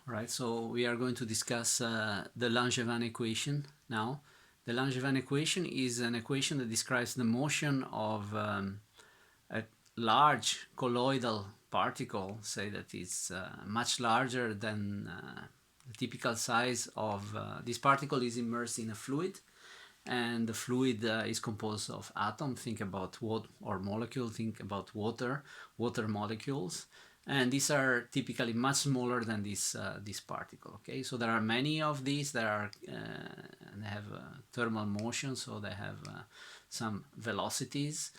Right, so we are going to discuss the Langevin equation now. The Langevin equation is an equation that describes the motion of a large colloidal particle, say that it's much larger than the typical size of this particle is immersed in a fluid, and the fluid is composed of atoms. Think about water or molecule, think about water molecules, and these are typically much smaller than this particle. Okay, so there are many of these that are they have thermal motion, so they have some velocities,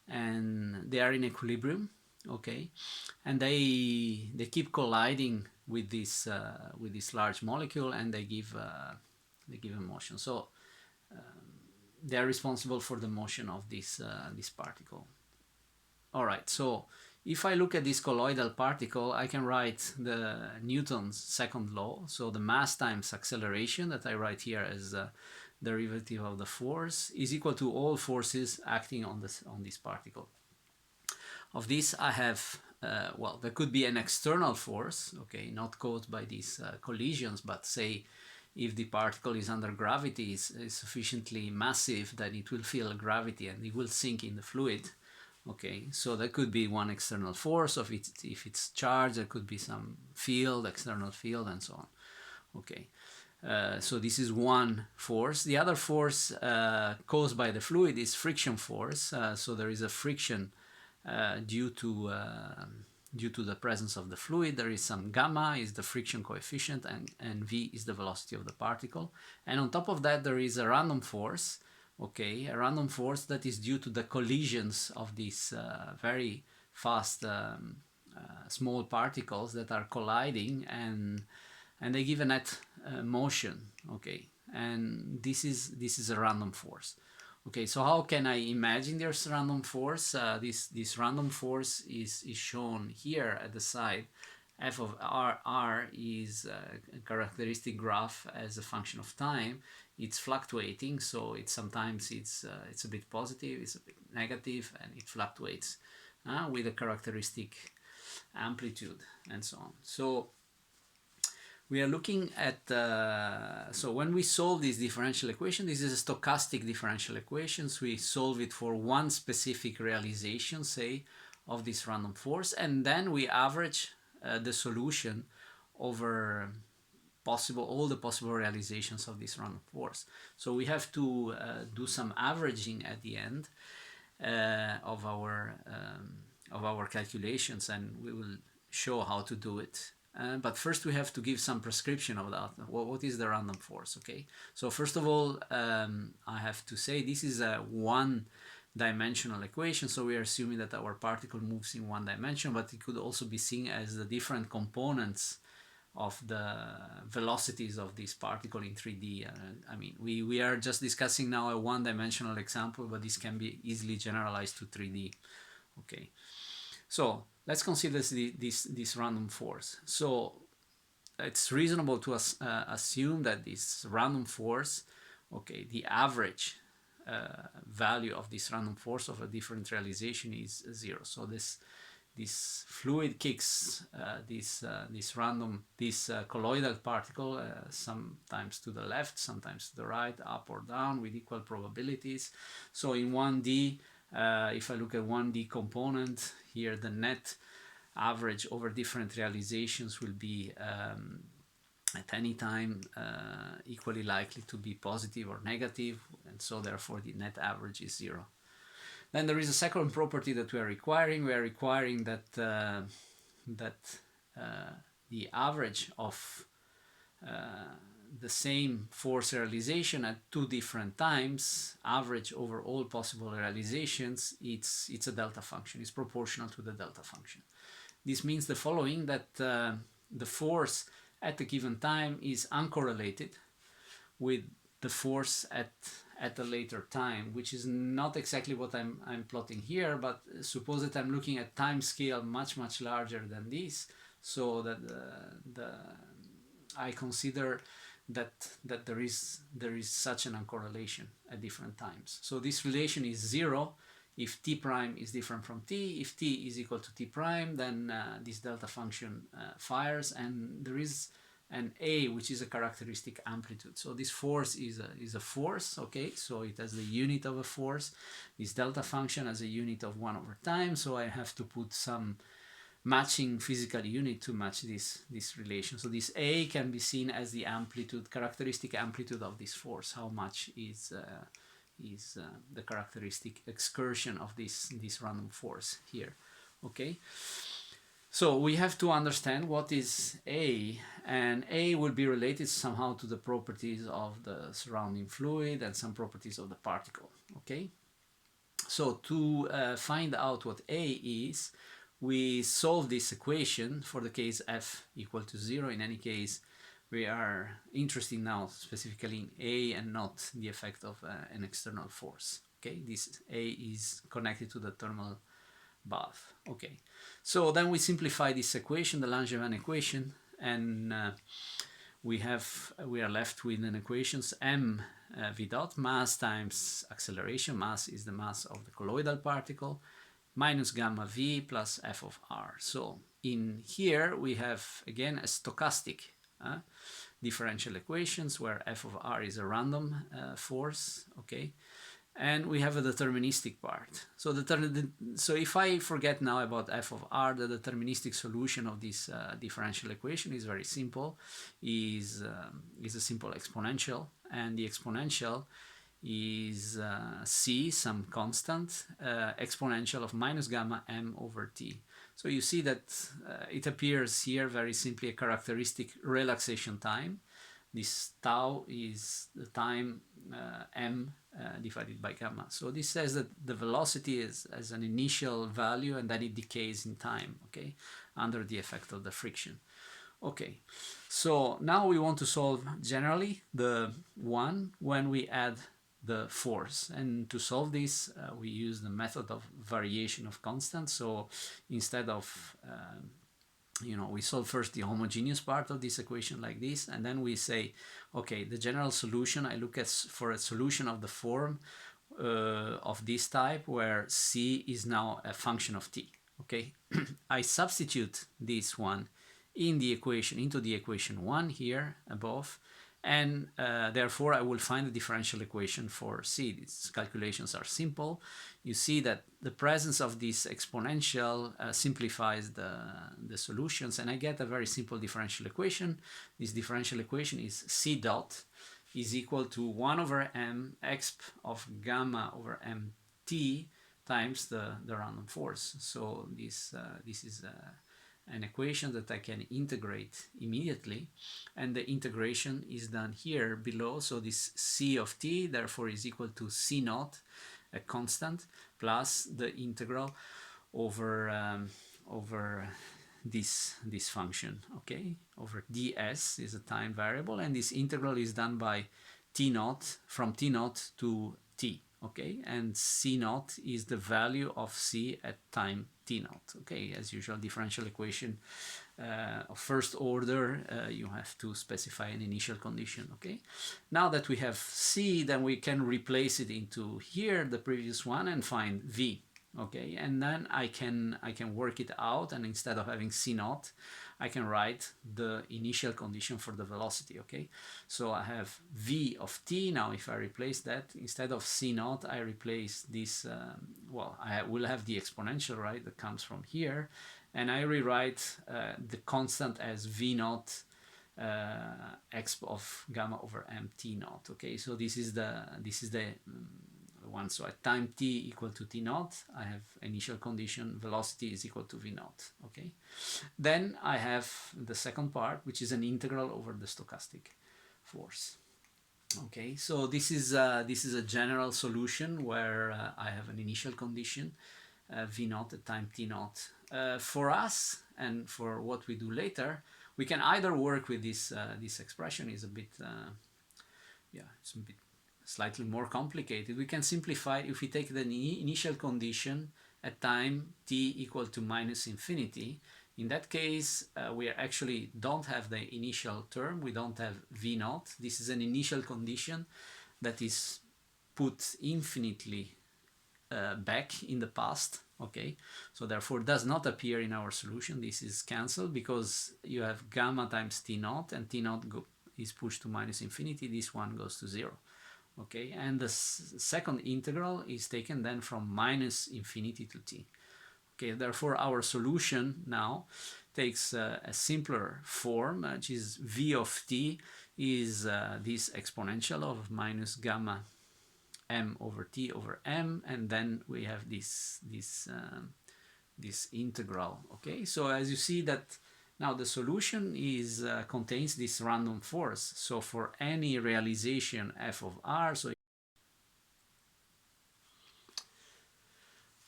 and they are in equilibrium. Okay, and they keep colliding with this large molecule, and they give a motion. So they are responsible for the motion of this particle. All right, so if I look at this colloidal particle, I can write the Newton's second law. So the mass times acceleration, that I write here as the derivative of the force, is equal to all forces acting on this particle. Of this, I have well, there could be an external force, okay, not caused by these collisions, but say if the particle is under gravity, is sufficiently massive that it will feel gravity and it will sink in the fluid. Okay, so that could be one external force. Of it, if it's charged, there could be some field, external field, and so on. Okay, so this is one force. The other force caused by the fluid is friction force. So there is a friction due to the presence of the fluid. There is some gamma is the friction coefficient, and v is the velocity of the particle. And on top of that, there is a random force. Okay, a random force that is due to the collisions of these very fast small particles that are colliding, and they give a net motion. Okay, and this is a random force. Okay, so how can I imagine this random force? This random force is shown here at the side. F of r is a characteristic graph as a function of time. It's fluctuating, so sometimes it's a bit positive, it's a bit negative, and it fluctuates with a characteristic amplitude and so on. So we are looking at, so when we solve this differential equation, this is a stochastic differential equation. So we solve it for one specific realization, say, of this random force, and then we average the solution over all the possible realizations of this random force. So we have to do some averaging at the end of our calculations, and we will show how to do it. But first we have to give some prescription of that. What is the random force? Okay, so first of all, I have to say this is a one-dimensional equation, so we are assuming that our particle moves in one dimension, but it could also be seen as the different components of the velocities of this particle in 3D. I mean, we are just discussing now a one-dimensional example, but this can be easily generalized to 3D. Okay, so let's consider this random force. So it's reasonable to assume that this random force, okay, the average value of this random force of a different realization is 0. So this fluid kicks this colloidal particle sometimes to the left, sometimes to the right, up or down, with equal probabilities. So in 1D, if I look at 1D component here, the net average over different realizations will be at any time equally likely to be positive or negative, and so therefore the net average is 0. Then there is a second property that we are requiring. We are requiring that the average of the same force realization at two different times, average over all possible realizations, it's a delta function. It's proportional to the delta function. This means the following, that the force at a given time is uncorrelated with the force at a later time, which is not exactly what I'm plotting here, but suppose that I'm looking at time scale much larger than this, so that I consider that there is such an uncorrelation at different times. So this relation is 0 if t prime is different from t. If t is equal to t prime, then this delta function fires, and there is and A, which is a characteristic amplitude. So this force is a force, okay? So it has the unit of a force. This delta function has a unit of 1 over time, so I have to put some matching physical unit to match this relation. So this A can be seen as the amplitude, characteristic amplitude of this force. How much is the characteristic excursion of this random force here, okay? So we have to understand what is A, and A will be related somehow to the properties of the surrounding fluid and some properties of the particle, okay? So to find out what A is, we solve this equation for the case f equal to 0. In any case, we are interested now specifically in A and not the effect of an external force. Okay, this A is connected to the thermal bath. Okay, so then we simplify this equation, the Langevin equation, and we are left with an equations m v dot, mass times acceleration. Mass is the mass of the colloidal particle, minus gamma v plus f of r. So in here we have again a stochastic differential equations where f of r is a random force, okay, and we have a deterministic part. So so if I forget now about f of r, the deterministic solution of this differential equation is very simple, is a simple exponential, and the exponential is c, some constant, exponential of minus gamma m over t. So you see that it appears here very simply a characteristic relaxation time. This tau is the time m divided by gamma. So this says that the velocity is as an initial value and then it decays in time, okay, under the effect of the friction. Okay, so now we want to solve generally the one when we add the force, and to solve this we use the method of variation of constants. So instead of we solve first the homogeneous part of this equation like this, and then we say, okay, the general solution, I look at for a solution of the form of this type where c is now a function of t, okay. I substitute this one in the equation, into the equation 1 here above, and therefore I will find the differential equation for c. These calculations are simple. You see that the presence of this exponential simplifies the solutions, and I get a very simple differential equation. This differential equation is c dot is equal to 1 over m exp of gamma over mt times the random force. So this is an equation that I can integrate immediately, and the integration is done here below. So this c of t therefore is equal to c naught, a constant, plus the integral over this function, okay, over ds is a time variable, and this integral is done by t naught, from t naught to t, okay, and c naught is the value of c at time t naught, okay. As usual, differential equation of first order, you have to specify an initial condition, okay. Now that we have c, then we can replace it into here, the previous one, and find v, okay, and then I can work it out, and instead of having c naught, I can write the initial condition for the velocity, okay. So I have v of t. Now if I replace that, instead of c naught, I replace this, well, I will have the exponential, right, that comes from here, and I rewrite the constant as v naught exp of gamma over mt naught, okay. So this is the one. So at time t equal to t naught, I have initial condition, velocity is equal to v naught, okay. Then I have the second part, which is an integral over the stochastic force, okay. So this is a general solution where I have an initial condition, v naught at time t naught. For us and for what we do later, we can either work with this expression is a bit it's a bit slightly more complicated. We can simplify if we take the initial condition at time t equal to minus infinity. In that case, we actually don't have the initial term, we don't have v naught. This is an initial condition that is put infinitely back in the past. Okay, so therefore does not appear in our solution. This is cancelled because you have gamma times t naught, and t naught is pushed to minus infinity. This one goes to 0. Okay, and the second integral is taken then from minus infinity to t. Okay, therefore our solution now takes a simpler form, which is v of t is this exponential of minus gamma m over t over m, and then we have this integral. Okay, so as you see that now the solution is contains this random force. So for any realization f of r, so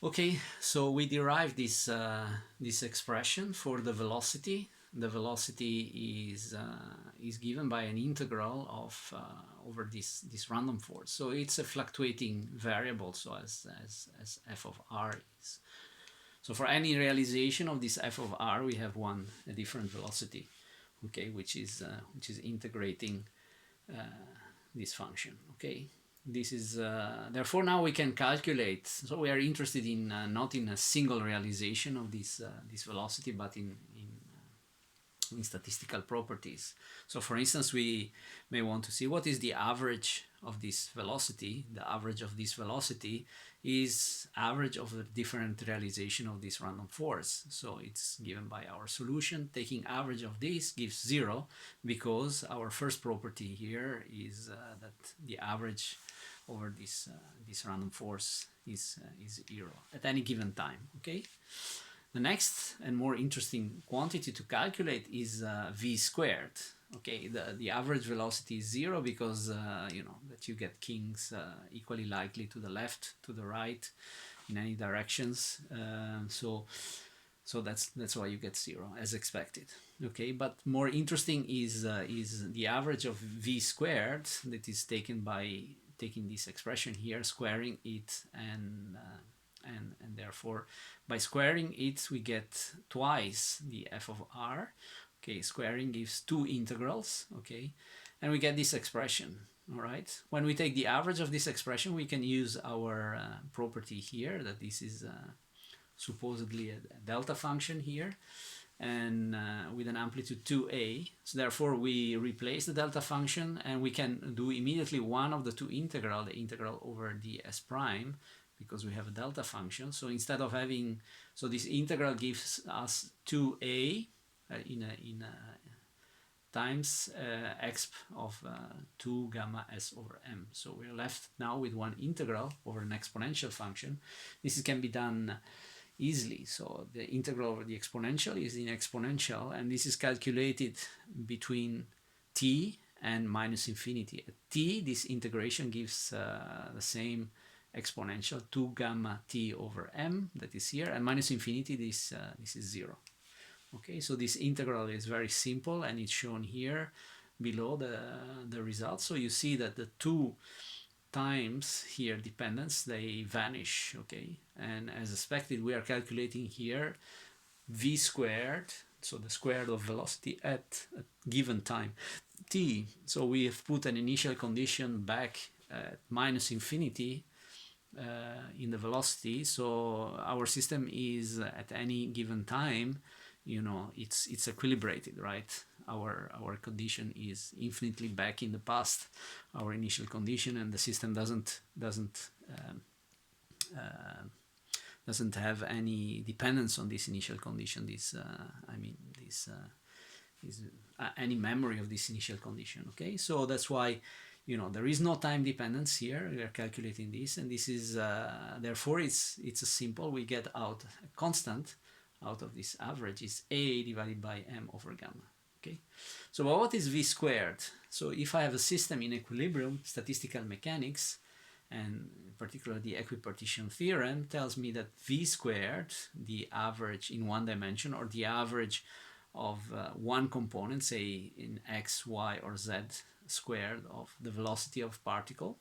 okay, so we derive this this expression for the velocity. The velocity is given by an integral of over this random force. So it's a fluctuating variable, so as f of r is. So for any realization of this f of r, we have a different velocity, okay, which is integrating this function. Okay, this is therefore now we can calculate. So we are interested in not in a single realization of this this velocity, but in statistical properties. So for instance, we may want to see what is the average of this velocity. The average of this velocity is average of the different realization of this random force. So it's given by our solution. Taking average of this gives 0, because our first property here is that the average over this this random force is 0 at any given time. Okay. The next and more interesting quantity to calculate is v squared. Okay, the average velocity is 0 because you know that you get kings equally likely to the left, to the right, in any directions. So that's why you get 0 as expected. Okay, but more interesting is the average of v squared, that is taken by taking this expression here, squaring it, and therefore by squaring it we get twice the f of r. Okay, squaring gives 2 integrals. Okay, and we get this expression. All right, when we take the average of this expression, we can use our property here that this is supposedly a delta function here, and with an amplitude 2a. So therefore we replace the delta function, and we can do immediately one of the two integral, the integral over ds prime, because we have a delta function. So instead of having, so this integral gives us 2a times exp of 2 gamma s over m. So we're left now with one integral over an exponential function. This can be done easily. So the integral over the exponential is in exponential, and this is calculated between t and minus infinity. At t, this integration gives the same exponential 2 gamma t over m, that is here, and minus infinity, this is 0. Okay, so this integral is very simple, and it's shown here below the results. So you see that the 2 times here dependence, they vanish. Okay, and as expected, we are calculating here v squared, so the square of velocity at a given time t. So we have put an initial condition back at minus infinity in the velocity. So our system is at any given time, you know, it's equilibrated, right? Our condition is infinitely back in the past, our initial condition, and the system doesn't have any dependence on this initial condition. This is any memory of this initial condition. Okay, so that's why, you know, there is no time dependence here. We are calculating this, and this is therefore it's a simple. We get out a constant out of this average is a divided by m over gamma. Okay, so what is v squared? So if I have a system in equilibrium, statistical mechanics, and in particular the equipartition theorem, tells me that v squared, the average in one dimension, or the average of one component, say in x, y, or z squared of the velocity of particle,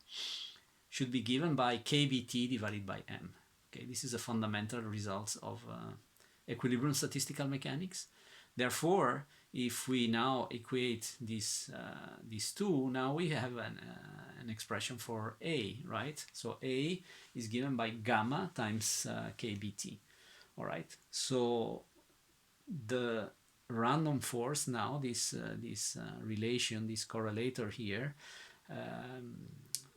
should be given by kbt divided by m. Okay, this is a fundamental result of equilibrium statistical mechanics. Therefore, if we now equate these two, now we have an expression for A, right? So A is given by gamma times kBt, all right? So the random force now, this relation, this correlator here,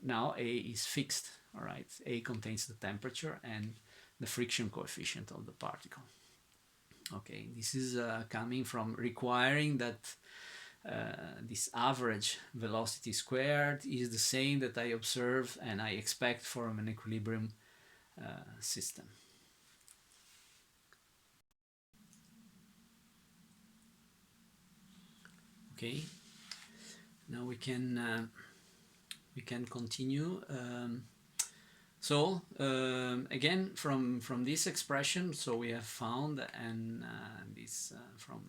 now A is fixed, all right? A contains the temperature and the friction coefficient of the particle. Okay, this is coming from requiring that this average velocity squared is the same that I observe and I expect from an equilibrium system. Okay, now we can continue. Again, from this expression, so we have found and this from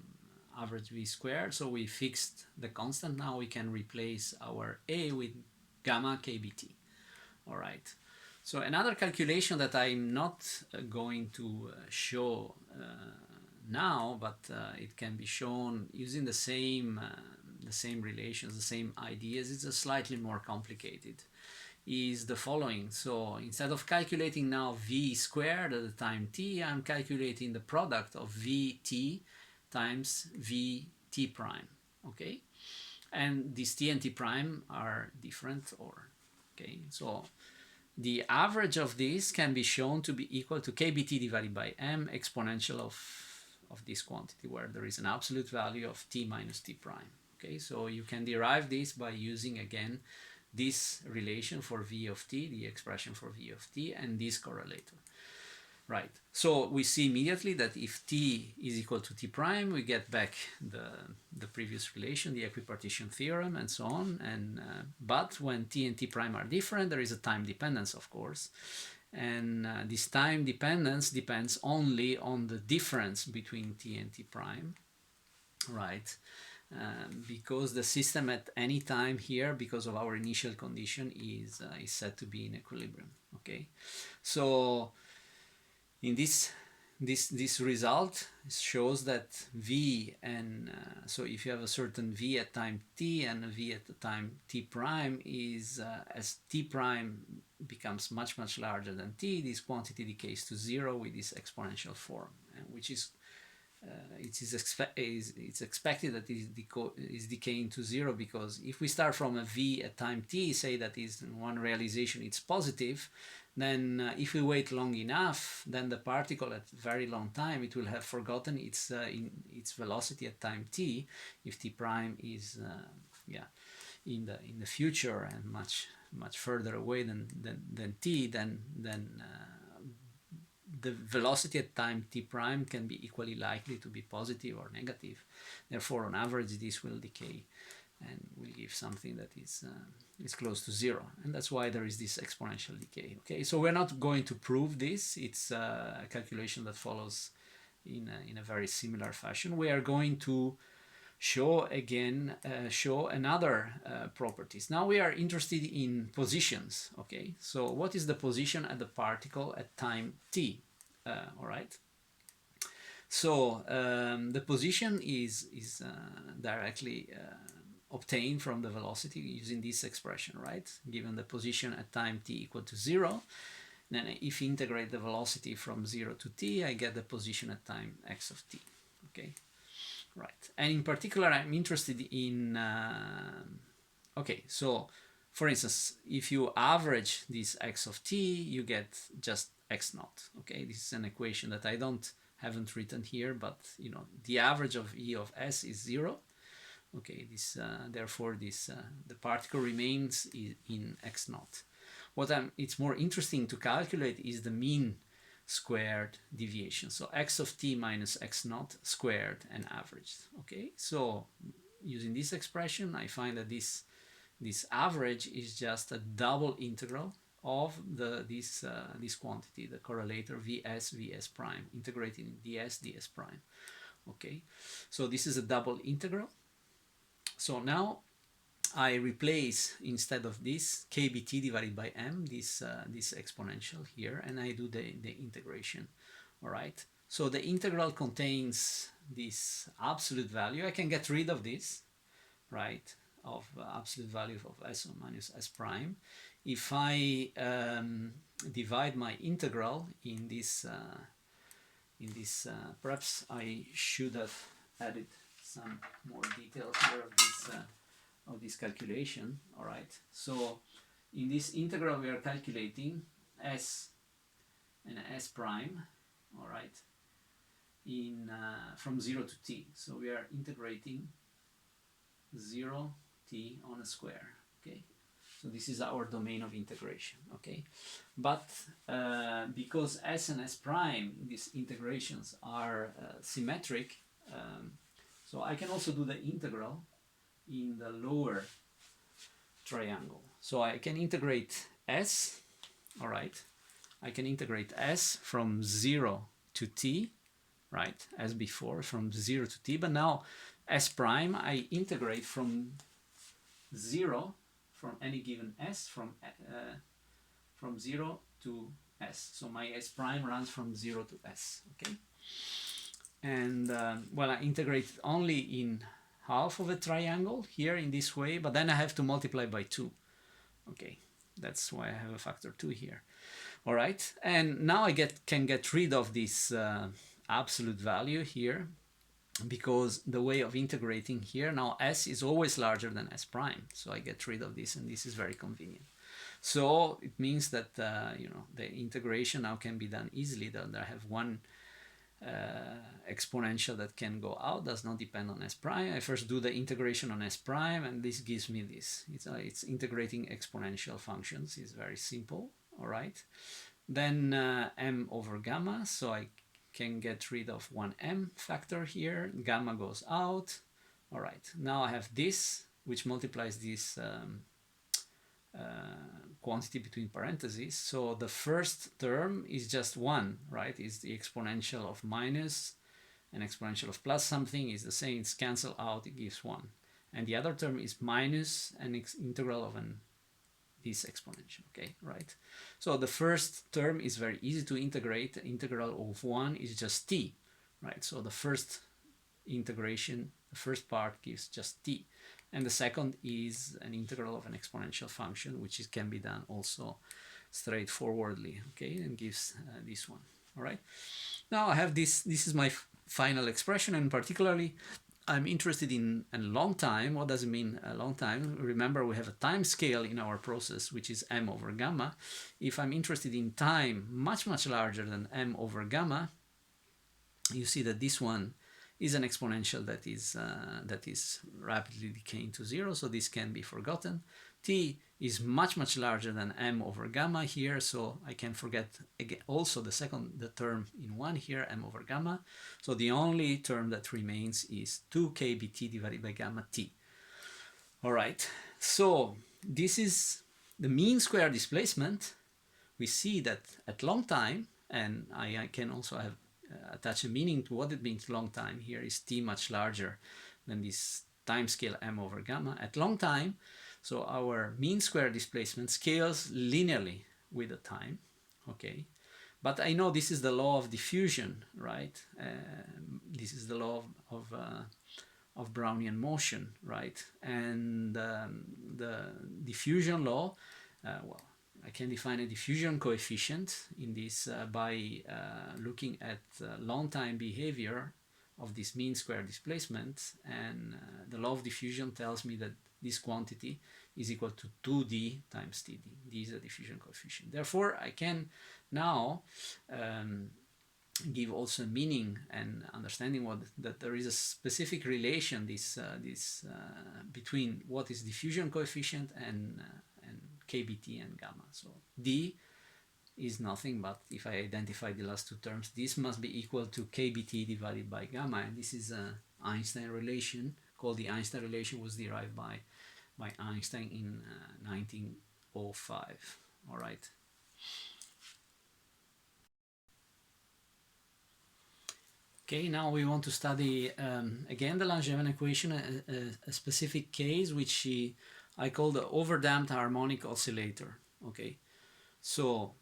average v squared, so we fixed the constant. Now we can replace our A with gamma kBt. All right. So another calculation that I'm not going to show now, but it can be shown using the same relations, the same ideas. It's slightly more complicated. Is the following. So instead of calculating now v squared at the time t, I'm calculating the product of vt times vt prime. Okay, and these t and t prime are different, or okay, so the average of this can be shown to be equal to kBt divided by m exponential of this quantity, where there is an absolute value of t minus t prime. Okay, so you can derive this by using again this relation for v of t, the expression for v of t, and this correlator. Right, so we see immediately that if t is equal to t prime, we get back the previous relation, the equipartition theorem, and so on. And but when t and t prime are different, there is a time dependence, of course. And this time dependence depends only on the difference between t and t prime, right? Because the system at any time here, because of our initial condition, is said to be in equilibrium. Okay, so in this result shows that v and so if you have a certain v at time t and a v at the time t prime, is as t prime becomes much larger than t, this quantity decays to zero with this exponential form, which is it's expected that it is decaying to zero, because if we start from a v at time t, say that is in one realization it's positive, then if we wait long enough, then the particle at very long time, it will have forgotten its velocity at time t. If t prime is in the future and much further away than t, then the velocity at time t prime can be equally likely to be positive or negative. Therefore, on average, this will decay and will give something that is close to zero. And that's why there is this exponential decay. Okay, so we're not going to prove this. It's a calculation that follows in a very similar fashion. We are going to show again, show another properties. Now we are interested in positions. Okay, so what is the position at the particle at time t? All right. So the position is directly obtained from the velocity using this expression, right? Given the position at time t equal to zero, then if you integrate the velocity from 0 to t, I get the position at time x of t. Okay. Right, and in particular, I'm interested in, okay, so for instance, if you average this x of t, you get just x naught. Okay, this is an equation that I haven't written here, but you know, the average of E of s is zero. Okay, this therefore this the particle remains in x naught. It's more interesting to calculate is the mean squared deviation. So x of t minus x naught squared and averaged. Okay, so using this expression, I find that this average is just a double integral of this quantity, the correlator vs prime, integrating ds prime. Okay, so this is a double integral. So now I replace, instead of this, kBt divided by m, this exponential here, and I do the integration. All right. So the integral contains this absolute value. I can get rid of this, right, of absolute value of s minus s prime. If I divide my integral in this, perhaps I should have added some more details here of this calculation. All right, so in this integral we are calculating s and s prime, all right, in from 0 to t. So we are integrating 0 t on a square. Okay, so this is our domain of integration. Okay, but because s and s prime, these integrations are symmetric, so I can also do the integral in the lower triangle. So I can integrate s, all right, I can integrate s from 0 to t, right, as before, from 0 to t, but now s prime I integrate from 0, from any given s, from 0 to s. So my s prime runs from 0 to s, okay? And well, I integrate only in half of a triangle here in this way, but then I have to multiply by 2. Okay, that's why I have a factor 2 here. All right, and now I can get rid of this absolute value here, because the way of integrating here, now s is always larger than s prime, so I get rid of this, and this is very convenient. So it means that you know, the integration now can be done easily. That I have one exponential that can go out, does not depend on s prime. I first do the integration on s prime, and this gives me this. It's integrating exponential functions. It's very simple. All right, then m over gamma, so I can get rid of one m factor here, gamma goes out. All right, now I have this, which multiplies this quantity between parentheses. So the first term is just 1, right? Is the exponential of minus, and exponential of plus something is the same, it's cancel out, it gives 1. And the other term is minus an integral of this exponential, okay, right? So the first term is very easy to integrate. The integral of 1 is just t, right? So the first integration, the first part gives just t. And the second is an integral of an exponential function, which can be done also straightforwardly, okay, and gives this one, all right? Now I have this is my final expression, and particularly I'm interested in a long time. What does it mean, a long time? Remember, we have a time scale in our process, which is m over gamma. If I'm interested in time much, much larger than m over gamma, you see that this one is an exponential that is rapidly decaying to 0, so this can be forgotten. T is much, much larger than m over gamma here, so I can forget again also the term in 1 here, m over gamma. So the only term that remains is 2kbt divided by gamma t. All right, so this is the mean square displacement. We see that at long time, and I can also have attach a meaning to what it means long time. Here is t much larger than this time scale m over gamma. At long time, so our mean square displacement scales linearly with the time, okay? But I know this is the law of diffusion, right? This is the law of Brownian motion, right? And the diffusion law, well, I can define a diffusion coefficient in this by looking at long time behavior of this mean square displacement, and the law of diffusion tells me that this quantity is equal to 2d times td. D is a diffusion coefficient. Therefore, I can now give also meaning and understanding that there is a specific relation between what is diffusion coefficient and kbt and gamma. So d is nothing but, if I identify the last two terms, this must be equal to kbt divided by gamma, and this is an Einstein relation called the Einstein relation, was derived by Einstein in 1905. All right. Okay, now we want to study again the Langevin equation, a specific case which I call the overdamped harmonic oscillator. Okay, so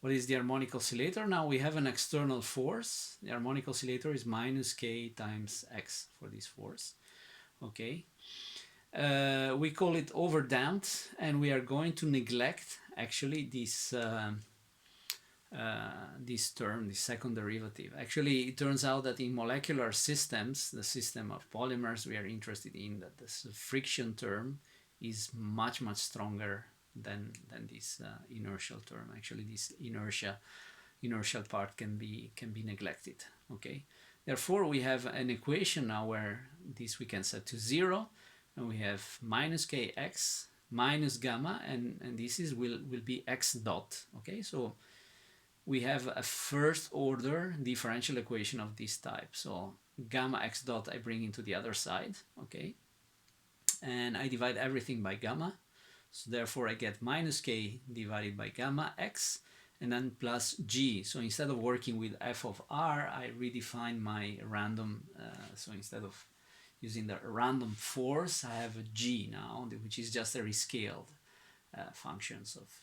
What is the harmonic oscillator? Now we have an external force. The harmonic oscillator is minus k times x for this force. Okay. We call it overdamped, and we are going to neglect actually this term, the second derivative. Actually, it turns out that in molecular systems, the system of polymers we are interested in, that this friction term is much stronger than this inertial term. Actually, this inertial part can be neglected. Okay. Therefore, we have an equation now where this we can set to 0, and we have minus kx minus gamma, and this is will be x dot. Okay, so we have a first order differential equation of this type. So gamma x dot I bring into the other side. Okay, and I divide everything by gamma. So therefore I get minus k divided by gamma x, and then plus g. So instead of working with f of r, I redefine my random. So instead of using the random force, I have a g now, which is just a rescaled functions of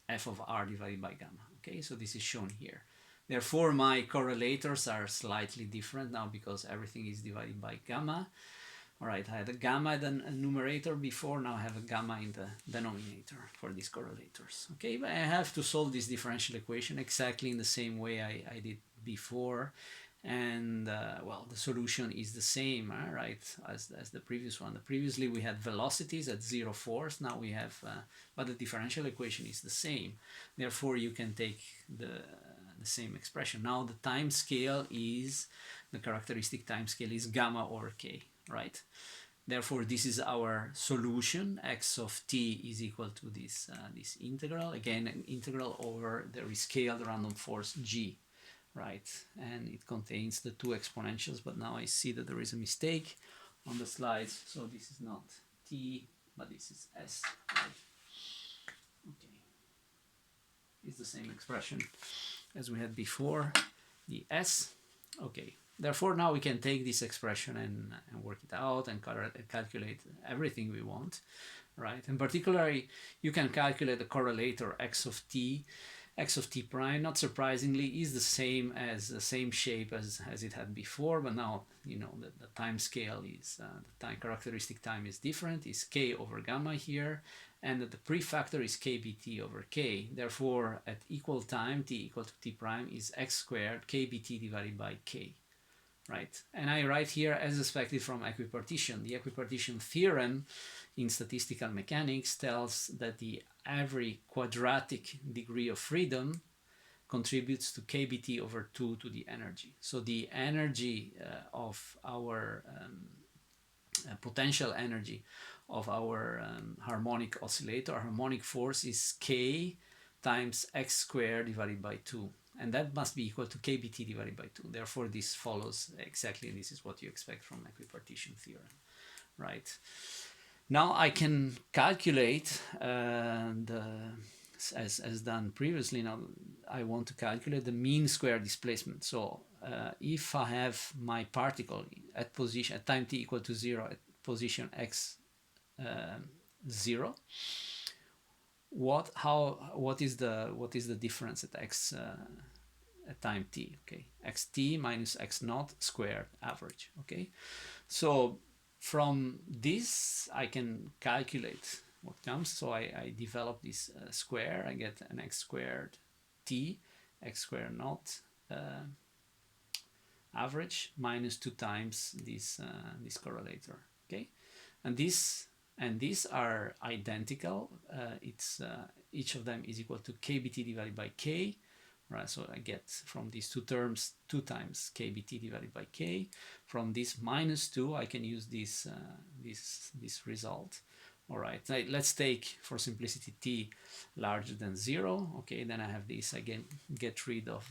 f of r divided by gamma. Okay, so this is shown here. Therefore, my correlators are slightly different now because everything is divided by gamma. All right, I had a gamma in the numerator before, now I have a gamma in the denominator for these correlators. Okay, but I have to solve this differential equation exactly in the same way I did before. And well, the solution is the same, right, as the previous one. Previously we had velocities at 0 force, now we have, but the differential equation is the same. Therefore, you can take the same expression. Now the time scale is, the characteristic time scale is gamma over k, right? Therefore, this is our solution. X of t is equal to this integral, again an integral over the rescaled random force g. Right, and it contains the two exponentials, but now I see that there is a mistake on the slides, so this is not t, but this is s. Right? Okay, it's the same expression as we had before, the s. Okay, therefore now we can take this expression and work it out and calculate everything we want, right? And particularly, you can calculate the correlator x of t prime, not surprisingly, is the same shape as it had before, but now you know that the time scale is the time characteristic time is different, is k over gamma here, and that the prefactor is kbt over k. Therefore, at equal time, t equal to t prime is x squared kbt divided by k. Right, and I write here as expected from equipartition. The equipartition theorem in statistical mechanics tells that the every quadratic degree of freedom contributes to kbt over 2 to the energy. So the energy of our potential energy of our harmonic oscillator, harmonic force, is k times x squared divided by 2. And that must be equal to kbt divided by 2. Therefore, this follows exactly, this is what you expect from equipartition theorem, right? Now I can calculate, as done previously, now I want to calculate the mean square displacement. So if I have my particle at position, at time t equal to 0, at position x 0, what is the difference at x at time t? Okay, xt minus x naught squared average. Okay, so from this I can calculate what comes. So I develop this square. I get an x squared t, x squared naught average minus 2 times this correlator. Okay, and these are identical. Each of them is equal to kbt divided by k, right? So I get from these two terms 2 times kbt divided by k. From this minus 2, I can use this result. All right, let's take, for simplicity, t larger than 0. Okay, then I have this. I get rid of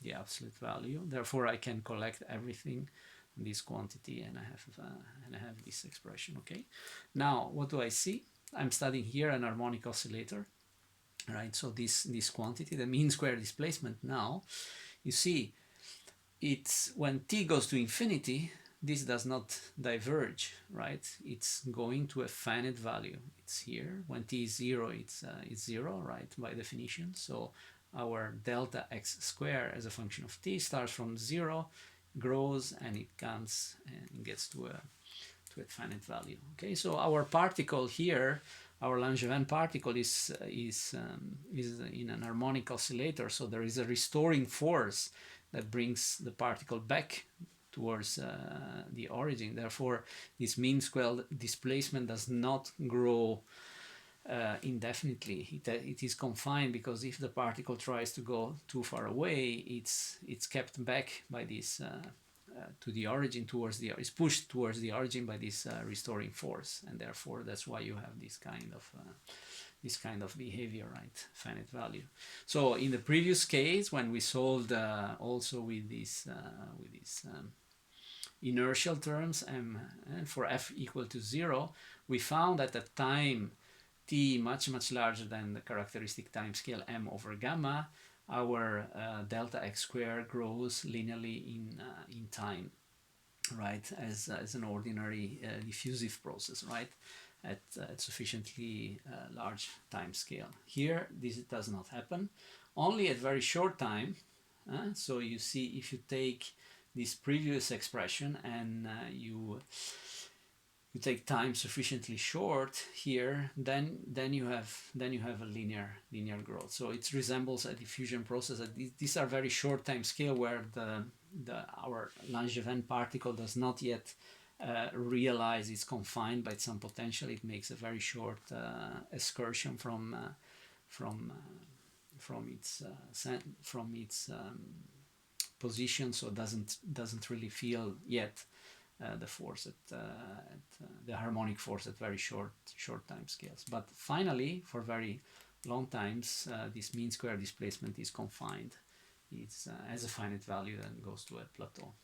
the absolute value. Therefore, I can collect everything, this quantity, and I have this expression. Okay, now what do I see? I'm studying here an harmonic oscillator, right? So this quantity, the mean square displacement. Now you see, it's when t goes to infinity, this does not diverge, right? It's going to a finite value. It's here. When t is 0, it's 0, right, by definition. So our delta x square as a function of t starts from 0, grows, and it comes and gets to a finite value. Okay, so our particle here, our Langevin particle is in an harmonic oscillator, so there is a restoring force that brings the particle back towards the origin. Therefore, this mean square displacement does not grow indefinitely. It is confined, because if the particle tries to go too far away, it's kept back by this to the origin, is pushed towards the origin by this restoring force, and therefore that's why you have this kind of behavior, right? Finite value. So in the previous case, when we solved also with these inertial terms and for f equal to 0, we found that at time t much larger than the characteristic time scale m over gamma, our delta x squared grows linearly in time, right, as an ordinary diffusive process, right, at sufficiently large time scale. Here, this does not happen, only at very short time. So you see, if you take this previous expression and you take time sufficiently short here, then you have a linear growth. So it resembles a diffusion process. These are very short time scale where our Langevin particle does not yet realize it's confined by some potential. It makes a very short excursion from its position, so doesn't really feel yet the force at the harmonic force at very short time scales. But finally, for very long times, this mean square displacement is confined. It's as a finite value and goes to a plateau.